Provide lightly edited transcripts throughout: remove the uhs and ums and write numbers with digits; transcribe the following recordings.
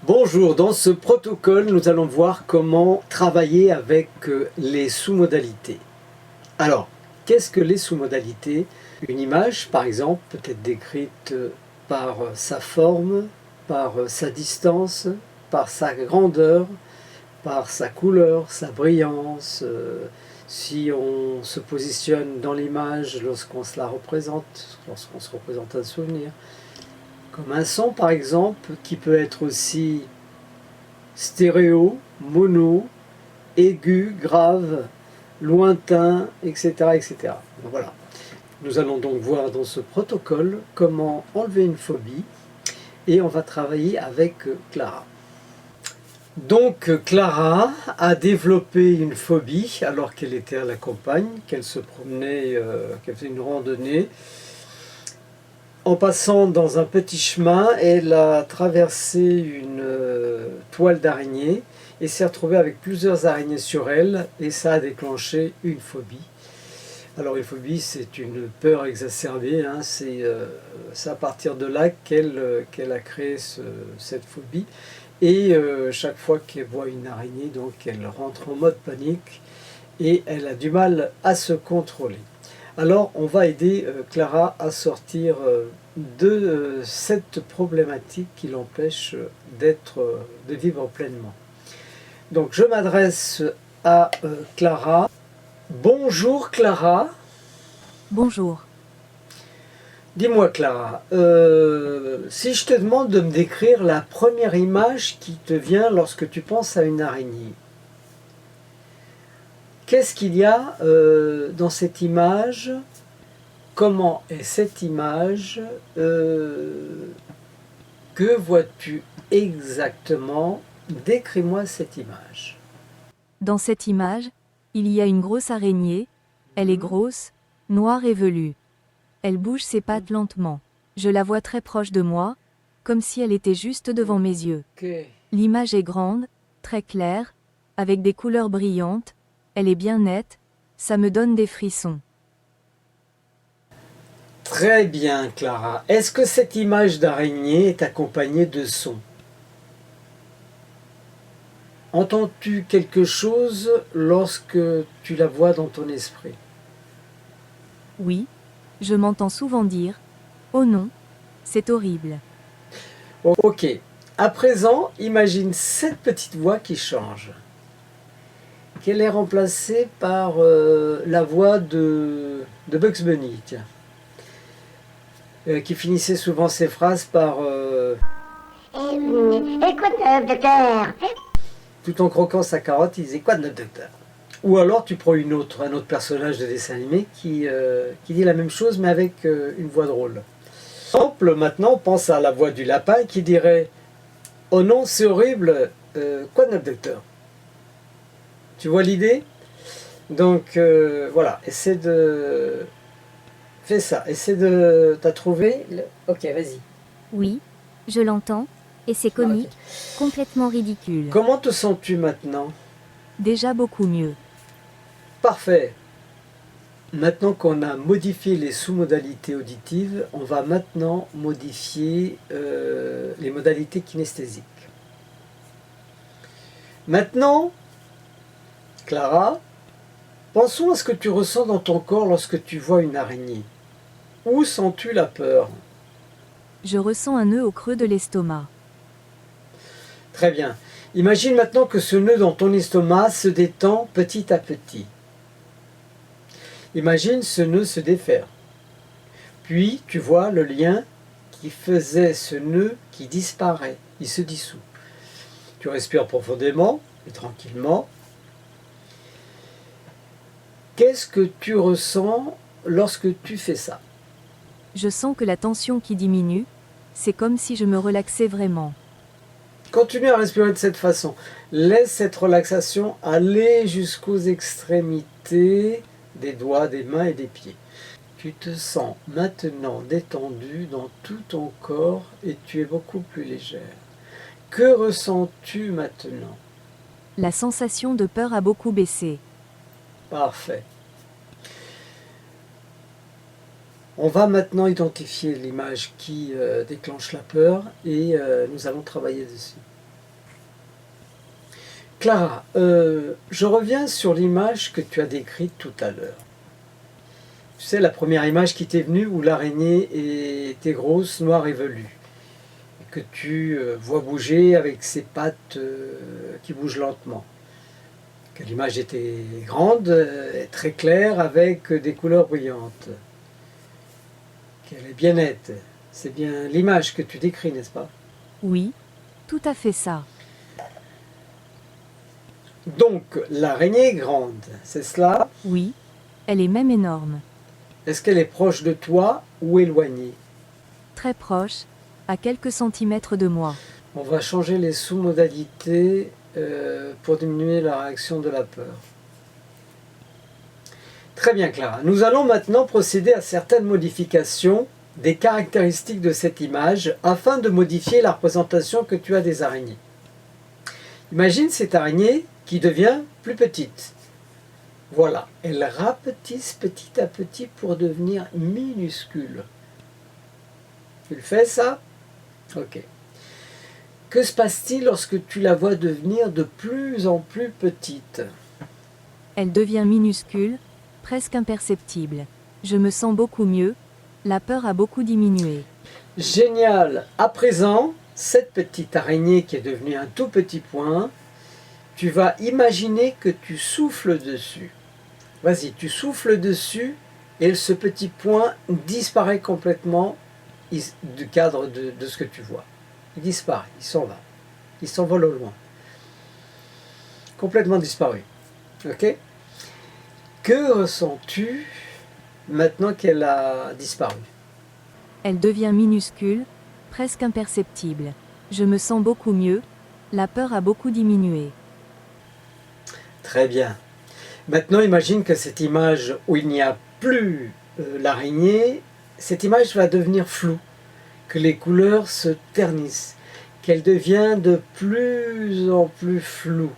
Bonjour, dans ce protocole, nous allons voir comment travailler avec les sous-modalités. Alors, qu'est-ce que les sous-modalités? Une image, par exemple, peut être décrite par sa forme, par sa distance, par sa grandeur, par sa couleur, sa brillance. Si on se positionne dans l'image lorsqu'on se la représente, lorsqu'on se représente un souvenir, comme un son par exemple, qui peut être aussi stéréo, mono, aigu, grave, lointain, etc. etc. Donc voilà. Nous allons donc voir dans ce protocole comment enlever une phobie et on va travailler avec Clara. Donc Clara a développé une phobie alors qu'elle était à la campagne, qu'elle se promenait, qu'elle faisait une randonnée. En passant dans un petit chemin, elle a traversé une toile d'araignée et s'est retrouvée avec plusieurs araignées sur elle et ça a déclenché une phobie. Alors une phobie, c'est une peur exacerbée, hein, c'est à partir de là qu'elle a créé cette phobie. Et chaque fois qu'elle voit une araignée, donc elle rentre en mode panique et elle a du mal à se contrôler. Alors on va aider Clara à sortir de cette problématique qui l'empêche de vivre pleinement. Donc je m'adresse à Clara. Bonjour Clara. Bonjour. Dis-moi Clara, si je te demande de me décrire la première image qui te vient lorsque tu penses à une araignée, qu'est-ce qu'il y a dans cette image? Comment est cette image? Que vois-tu exactement? Décris-moi cette image. Dans cette image, il y a une grosse araignée. Elle est grosse, noire et velue. Elle bouge ses pattes lentement. Je la vois très proche de moi, comme si elle était juste devant mes yeux. Ok. L'image est grande, très claire, avec des couleurs brillantes. Elle est bien nette, ça me donne des frissons. Très bien Clara. Est-ce que cette image d'araignée est accompagnée de sons? Entends-tu quelque chose lorsque tu la vois dans ton esprit? Oui, je m'entends souvent dire « Oh non, c'est horrible ». Ok. À présent, imagine cette petite voix qui change. Qu'elle est remplacée par la voix de Bugs Bunny, tiens. Qui finissait souvent ses phrases par Et quoi de neuf, docteur? tout en croquant sa carotte, il disait quoi de neuf, docteur? Ou alors tu prends un autre personnage de dessin animé qui dit la même chose mais avec une voix drôle. Par exemple, maintenant, pense à la voix du lapin qui dirait oh non, c'est horrible, quoi de neuf, docteur? Tu vois l'idée? Donc voilà, essaie de. Fais ça, essaie de. T'as trouvé? Ok, vas-y. Oui, je l'entends, et c'est comique, Ok. complètement ridicule. Comment te sens-tu maintenant? Déjà beaucoup mieux. Parfait. Maintenant qu'on a modifié les sous-modalités auditives, on va maintenant modifier les modalités kinesthésiques. Maintenant, Clara, pensons à ce que tu ressens dans ton corps lorsque tu vois une araignée. Où sens-tu la peur? Je ressens un nœud au creux de l'estomac. Très bien. Imagine maintenant que ce nœud dans ton estomac se détend petit à petit. Imagine ce nœud se défaire. Puis tu vois le lien qui faisait ce nœud qui disparaît, il se dissout. Tu respires profondément et tranquillement. Qu'est-ce que tu ressens lorsque tu fais ça? Je sens que la tension qui diminue, c'est comme si je me relaxais vraiment. Continue à respirer de cette façon. Laisse cette relaxation aller jusqu'aux extrémités des doigts, des mains et des pieds. Tu te sens maintenant détendu dans tout ton corps et tu es beaucoup plus légère. Que ressens-tu maintenant? La sensation de peur a beaucoup baissé. Parfait. On va maintenant identifier l'image qui déclenche la peur et nous allons travailler dessus. Clara, je reviens sur l'image que tu as décrite tout à l'heure. Tu sais, la première image qui t'est venue où l'araignée était grosse, noire et velue. Et que tu vois bouger avec ses pattes qui bougent lentement. Que l'image était grande, très claire, avec des couleurs brillantes. Qu'elle est bien nette. C'est bien l'image que tu décris, n'est-ce pas? Oui, tout à fait ça. Donc, l'araignée est grande, c'est cela? Oui, elle est même énorme. Est-ce qu'elle est proche de toi ou éloignée? Très proche, à quelques centimètres de moi. On va changer les sous-modalités pour diminuer la réaction de la peur. Très bien, Clara. Nous allons maintenant procéder à certaines modifications des caractéristiques de cette image afin de modifier la représentation que tu as des araignées. Imagine cette araignée qui devient plus petite. Voilà, elle rapetisse petit à petit pour devenir minuscule. Tu le fais ça? Ok. Que se passe-t-il lorsque tu la vois devenir de plus en plus petite? Elle devient minuscule, presque imperceptible. Je me sens beaucoup mieux, la peur a beaucoup diminué. Génial! À présent, cette petite araignée qui est devenue un tout petit point, tu vas imaginer que tu souffles dessus. Vas-y, tu souffles dessus et ce petit point disparaît complètement du cadre de ce que tu vois. Il disparaît, il s'en va. Il s'envole au loin. Complètement disparu. Ok? Que ressens-tu maintenant qu'elle a disparu? Elle devient minuscule, presque imperceptible. Je me sens beaucoup mieux, la peur a beaucoup diminué. Très bien. Maintenant, imagine que cette image où il n'y a plus l'araignée, cette image va devenir floue, que les couleurs se ternissent, qu'elle devient de plus en plus floue,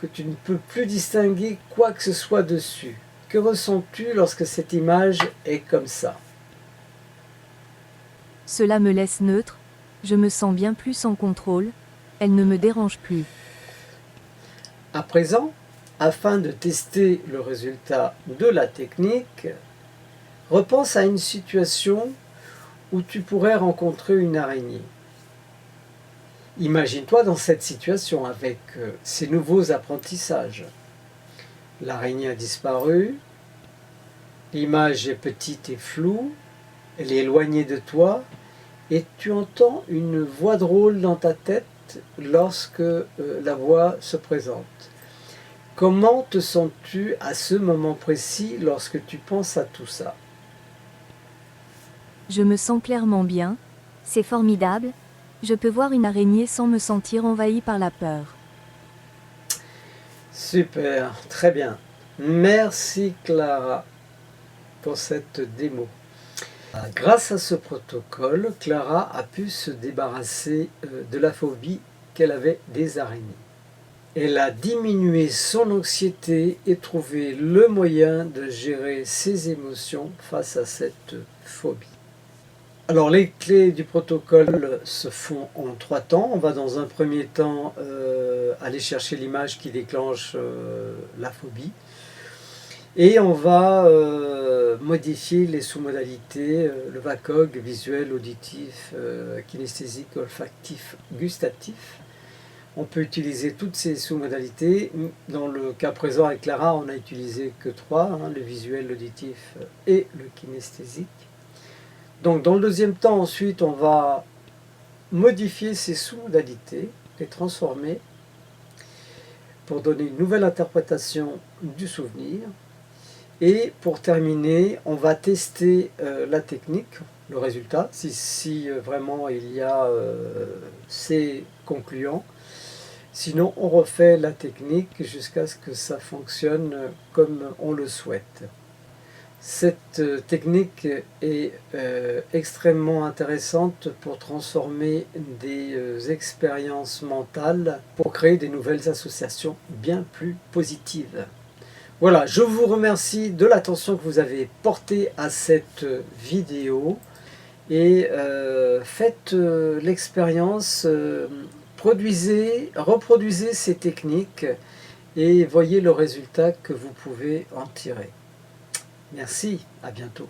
que tu ne peux plus distinguer quoi que ce soit dessus. Que ressens-tu lorsque cette image est comme ça? Cela me laisse neutre, je me sens bien plus en contrôle, elle ne me dérange plus. À présent, afin de tester le résultat de la technique, repense à une situation où tu pourrais rencontrer une araignée. Imagine-toi dans cette situation avec ces nouveaux apprentissages. L'araignée a disparu, l'image est petite et floue, elle est éloignée de toi, et tu entends une voix drôle dans ta tête lorsque la voix se présente. Comment te sens-tu à ce moment précis lorsque tu penses à tout ça? Je me sens clairement bien, C'est formidable. je peux voir une araignée sans me sentir envahi par la peur. Super, très bien. Merci Clara pour cette démo. Grâce à ce protocole, Clara a pu se débarrasser de la phobie qu'elle avait des araignées. Elle a diminué son anxiété et trouvé le moyen de gérer ses émotions face à cette phobie. Alors les clés du protocole se font en 3 temps. On va dans un premier temps aller chercher l'image qui déclenche la phobie. Et on va modifier les sous-modalités, le VACOG, visuel, auditif, kinesthésique, olfactif, gustatif. On peut utiliser toutes ces sous-modalités. Dans le cas présent avec Clara, on n'a utilisé que 3, le visuel, l'auditif et le kinesthésique. Donc dans le deuxième temps, ensuite, on va modifier ces sous-modalités, les transformer pour donner une nouvelle interprétation du souvenir. Et pour terminer, on va tester la technique, le résultat, si vraiment il y a c'est concluant. Sinon, on refait la technique jusqu'à ce que ça fonctionne comme on le souhaite. Cette technique est extrêmement intéressante pour transformer des expériences mentales, pour créer des nouvelles associations bien plus positives. Voilà, je vous remercie de l'attention que vous avez portée à cette vidéo et faites l'expérience reproduisez ces techniques et voyez le résultat que vous pouvez en tirer. Merci, à bientôt.